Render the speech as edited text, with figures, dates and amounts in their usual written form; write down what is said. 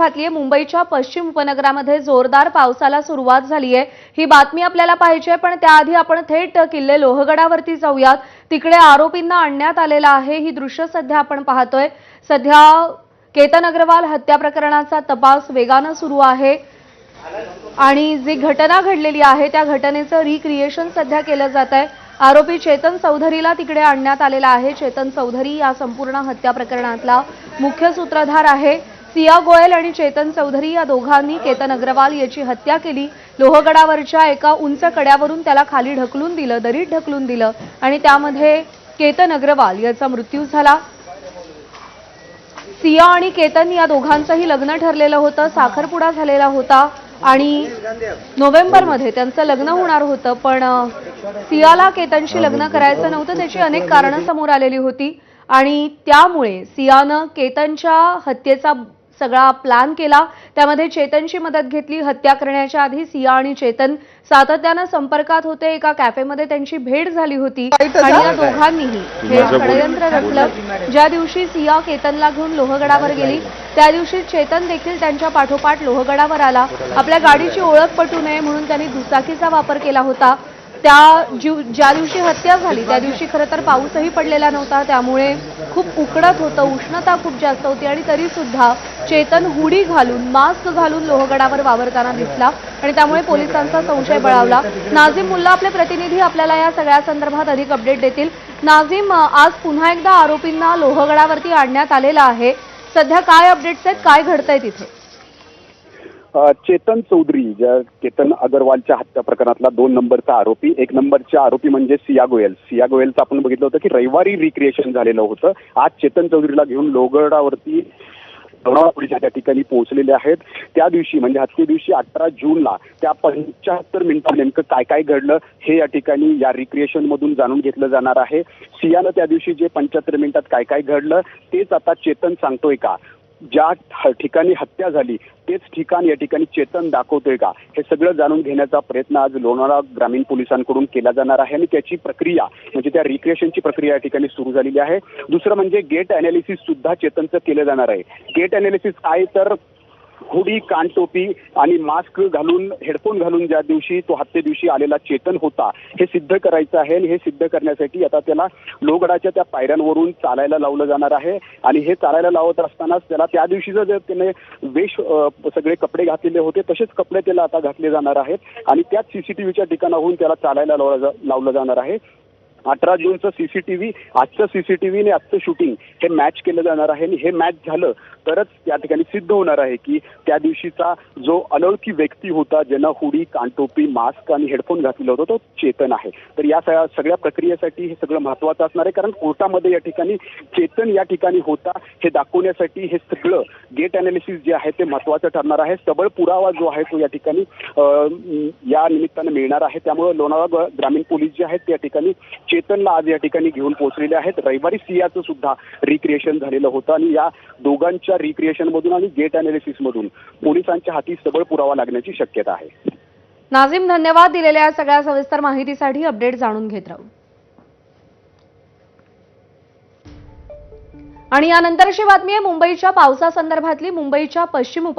घातलीये। मुंबईच्या पश्चिम उपनगरामध्ये जोरदार पावसाला सुरुवात झाली आहे। ही बातमी आपल्याला पाहिजे, पण त्याआधी आपण थेट किल्ले लोहगडावरती जाऊयात। तिकडे आरोपींना आणण्यात आलेला आहे। ही दृश्य सध्या आपण पाहतोय। सध्या केतन अग्रवाल हत्या प्रकरणाचा तपास वेगाने सुरू आहे आणि जी घटना घडलेली आहे त्या घटनेचं रिक्रिएशन सध्या केलं जात आहे। आरोपी चेतन चौधरीला तिकडे आणण्यात आलेला आहे। चेतन चौधरी या संपूर्ण हत्या प्रकरणातला मुख्य सूत्रधार आहे। सिया गोयल आणि चेतन चौधरी या दोघांनी केतन अग्रवाल याची हत्या केली। लोहगडावरच्या एका उंच कड्यावरून त्याला खाली ढकलून दिलं, दरीत ढकलून दिलं आणि त्यामध्ये केतन अग्रवाल याचा मृत्यू झाला। सिया आणि केतन या दोघांचंही लग्न ठरलेलं होतं, साखरपुडा झालेला होता आणि नोव्हेंबरमध्ये त्यांचं लग्न होणार होतं, पण सियाला केतनशी लग्न करायचं नव्हतं। त्याची अनेक कारणं समोर आलेली होती आणि त्यामुळे सियानं केतनच्या हत्येचा सगळा प्लॅन केला। त्यामध्ये चेतनची मदत घेतली। हत्या करण्याच्या आधी सिया आणि चेतन सातत्याने संपर्कात होते। एका कॅफेमध्ये त्यांची भेट झाली होती आणि या दोघांनीही हे षडयंत्र रचलं। ज्या दिवशी सिया केतनला घेऊन लोहगडावर गेली त्या दिवशी चेतन देखील त्यांच्या पाठोपाठ लोहगडावर आला। आपल्या गाडीची ओळख पटू नये म्हणून त्यांनी दुचाकीचा वापर केला होता। ज्या दिवशी हत्या झाली त्या दिवशी खरं तर पाऊसही पडलेला नव्हता, त्यामुळे खूप उकडत होतं, उष्णता खूप जास्त होती आणि तरी सुद्धा चेतन हुडी घालून, मास्क घालून लोहगडावर वावरताना दिसला आणि त्यामुळे पोलिसांचा संशय बळावला। नाझीम मुल्ला आपले प्रतिनिधी आपल्याला या सगळ्या संदर्भात अधिक अपडेट देतील। नाझीम, आज पुन्हा एकदा आरोपींना लोहगडावरती आणण्यात आलेलं आहे। सध्या काय अपडेट्स आहेत, काय घडतंय तिथे? चेतन चौधरी ज्या केतन अग्रवालच्या हत्या प्रकरणातला 2 नंबरचा आरोपी, 1 नंबरचा आरोपी म्हणजे सिया गोयल। सिया गोयलचं आपण बघितलं होतं की रविवारी रिक्रिएशन झालेलं होतं। आज चेतन चौधरीला घेऊन लोहगडावरती लोणावळा पोलीस त्या ठिकाणी पोहोचलेले आहेत। त्या दिवशी म्हणजे हत्ये दिवशी 18 जूनला त्या 75 मिनिटात नेमकं काय काय घडलं हे या ठिकाणी या रिक्रिएशन मधून जाणून घेतलं जाणार आहे। सियानं त्या दिवशी जे 75 मिनिटात काय काय घडलं तेच आता चेतन सांगतोय का? ज्या ठिकाणी हत्या झाली तेच ठिकाण या ठिकाणी चेतन दाखवतोय का? हे सगळं जाणून घेण्याचा प्रयत्न आज लोणावळा ग्रामीण पोलिसांकडून केला जाणार आहे आणि त्याची प्रक्रिया म्हणजे त्या रिक्रिएशनची प्रक्रिया या ठिकाणी सुरू झालेली आहे। दुसरं म्हणजे गेट अनालिसिस सुद्धा चेतनचं केलं जाणार आहे। गेट अनालिसिस काय तर हुडी, कानटोपी आणि मास्क घालून, हेडफोन घालून ज्या दिवशी तो हत्ये दिवशी आलेला चेतन होता हे सिद्ध करायचं आहे आणि हे सिद्ध करण्यासाठी आता त्याला लोहगडाच्या त्या पायऱ्यांवरून चालायला लावलं जाणार आहे आणि हे चालायला लावत असतानाच त्याला त्या दिवशीचं जे त्याने सगळे कपडे घातलेले होते तसेच कपडे त्याला आता घातले जाणार आहेत आणि त्याच सीसीटीव्हीच्या ठिकाणाहून त्याला चालायला लावलं जाणार आहे। 18 जूनचं सीसीटीव्ही, आजचं सीसीटीव्ही आणि आजचं शूटिंग हे मॅच केलं जाणार आहे आणि हे मॅच झालं तरच त्या ठिकाणी सिद्ध होणार आहे की त्या दिवशीचा जो अनोळखी व्यक्ती होता ज्यानं हुडी, कानटोपी, मास्क आणि हेडफोन घातलेला होता तो चेतन आहे। तर या सगळ्या प्रक्रियेसाठी हे सगळं महत्त्वाचं असणार आहे, कारण कोर्टामध्ये या ठिकाणी चेतन या ठिकाणी होता हे दाखवण्यासाठी हे सगळं गेट अनालिसिस जे आहे ते महत्त्वाचं ठरणार आहे। सबळ पुरावा जो आहे तो या ठिकाणी या निमित्तानं मिळणार आहे। त्यामुळे लोणावळा ग्रामीण पोलीस जे आहेत त्या ठिकाणी चेतनला आज या ठिकाणी घेऊन पोहोचलेले आहेत। रविवारी सियाचं सुद्धा रिक्रिएशन झालेलं होतं आणि या दोघांच्या रिक्रिएशन मधून आणि गेट अनालिसिस मधून पोलिसांच्या हाती सबळ पुरावा लागण्याची शक्यता आहे। नाझीम, धन्यवाद दिलेल्या सगळ्या सविस्तर माहितीसाठी। अपडेट जाणून घेत राहू। आणि यानंतरची बातमी आहे मुंबईच्या पावसासंदर्भातली। मुंबईच्या पश्चिम